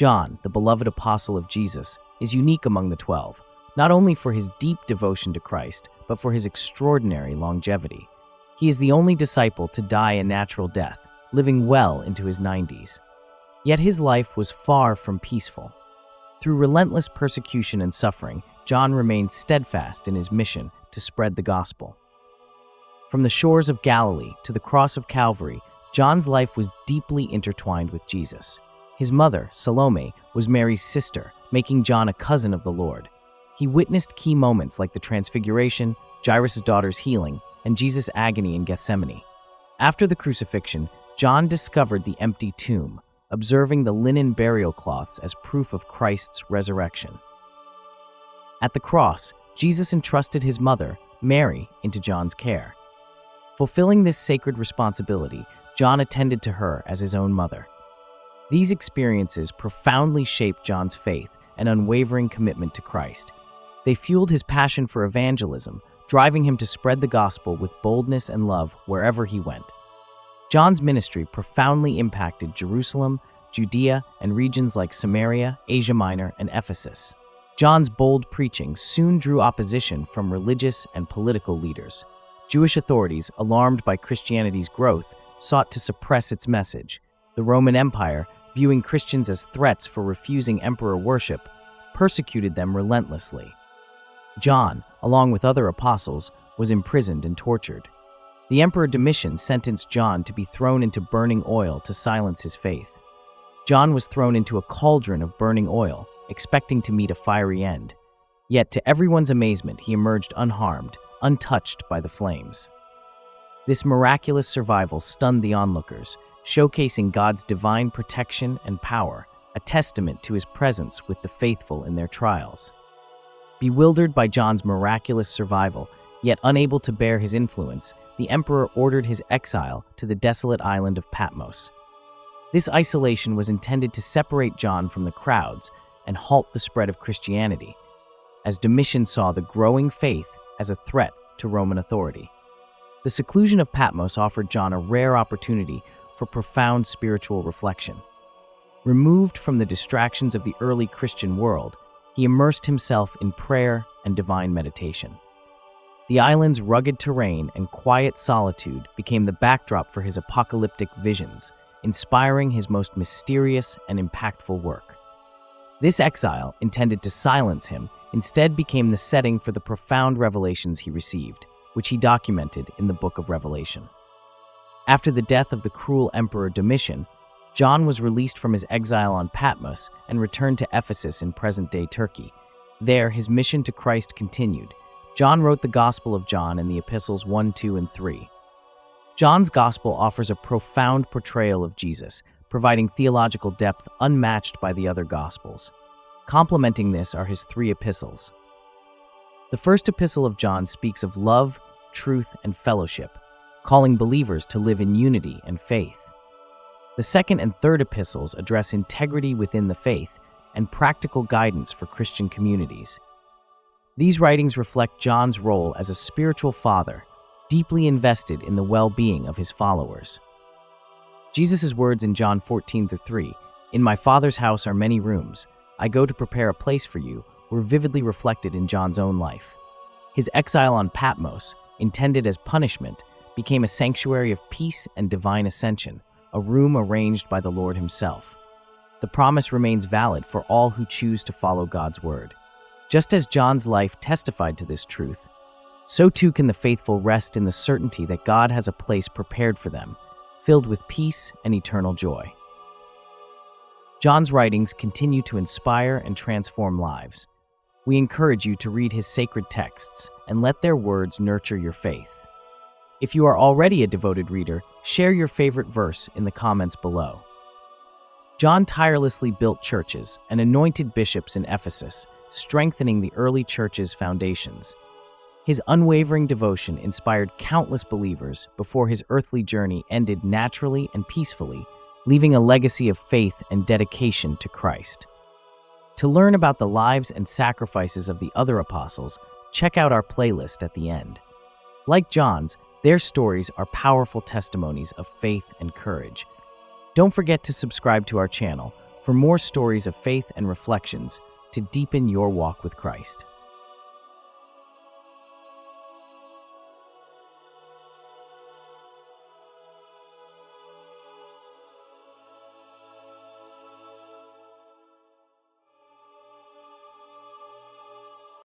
John, the beloved apostle of Jesus, is unique among the 12, not only for his deep devotion to Christ, but for his extraordinary longevity. He is the only disciple to die a natural death, living well into his 90s. Yet his life was far from peaceful. Through relentless persecution and suffering, John remained steadfast in his mission to spread the gospel. From the shores of Galilee to the cross of Calvary, John's life was deeply intertwined with Jesus. His mother, Salome, was Mary's sister, making John a cousin of the Lord. He witnessed key moments like the Transfiguration, Jairus' daughter's healing, and Jesus' agony in Gethsemane. After the crucifixion, John discovered the empty tomb, observing the linen burial cloths as proof of Christ's resurrection. At the cross, Jesus entrusted his mother, Mary, into John's care. Fulfilling this sacred responsibility, John attended to her as his own mother. These experiences profoundly shaped John's faith and unwavering commitment to Christ. They fueled his passion for evangelism, driving him to spread the gospel with boldness and love wherever he went. John's ministry profoundly impacted Jerusalem, Judea, and regions like Samaria, Asia Minor, and Ephesus. John's bold preaching soon drew opposition from religious and political leaders. Jewish authorities, alarmed by Christianity's growth, sought to suppress its message. The Roman Empire, viewing Christians as threats for refusing emperor worship, persecuted them relentlessly. John, along with other apostles, was imprisoned and tortured. The Emperor Domitian sentenced John to be thrown into burning oil to silence his faith. John was thrown into a cauldron of burning oil, expecting to meet a fiery end. Yet, to everyone's amazement, he emerged unharmed, untouched by the flames. This miraculous survival stunned the onlookers, showcasing God's divine protection and power, a testament to his presence with the faithful in their trials. Bewildered by John's miraculous survival, yet unable to bear his influence, the emperor ordered his exile to the desolate island of Patmos. This isolation was intended to separate John from the crowds and halt the spread of Christianity, as Domitian saw the growing faith as a threat to Roman authority. The seclusion of Patmos offered John a rare opportunity for profound spiritual reflection. Removed from the distractions of the early Christian world, he immersed himself in prayer and divine meditation. The island's rugged terrain and quiet solitude became the backdrop for his apocalyptic visions, inspiring his most mysterious and impactful work. This exile, intended to silence him, instead became the setting for the profound revelations he received, which he documented in the Book of Revelation. After the death of the cruel Emperor Domitian, John was released from his exile on Patmos and returned to Ephesus in present-day Turkey. There, his mission to Christ continued. John wrote the Gospel of John and the Epistles 1, 2, and 3. John's Gospel offers a profound portrayal of Jesus, providing theological depth unmatched by the other Gospels. Complementing this are his 3 epistles. The first epistle of John speaks of love, truth, and fellowship, calling believers to live in unity and faith. The second and third epistles address integrity within the faith and practical guidance for Christian communities. These writings reflect John's role as a spiritual father, deeply invested in the well-being of his followers. Jesus' words in John 14:3, "In my Father's house are many rooms. I go to prepare a place for you," were vividly reflected in John's own life. His exile on Patmos, intended as punishment, became a sanctuary of peace and divine ascension, a room arranged by the Lord himself. The promise remains valid for all who choose to follow God's word. Just as John's life testified to this truth, so too can the faithful rest in the certainty that God has a place prepared for them, filled with peace and eternal joy. John's writings continue to inspire and transform lives. We encourage you to read his sacred texts and let their words nurture your faith. If you are already a devoted reader, share your favorite verse in the comments below. John tirelessly built churches and anointed bishops in Ephesus, strengthening the early church's foundations. His unwavering devotion inspired countless believers before his earthly journey ended naturally and peacefully, leaving a legacy of faith and dedication to Christ. To learn about the lives and sacrifices of the other apostles, check out our playlist at the end. Like John's, their stories are powerful testimonies of faith and courage. Don't forget to subscribe to our channel, for more stories of faith and reflections to deepen your walk with Christ.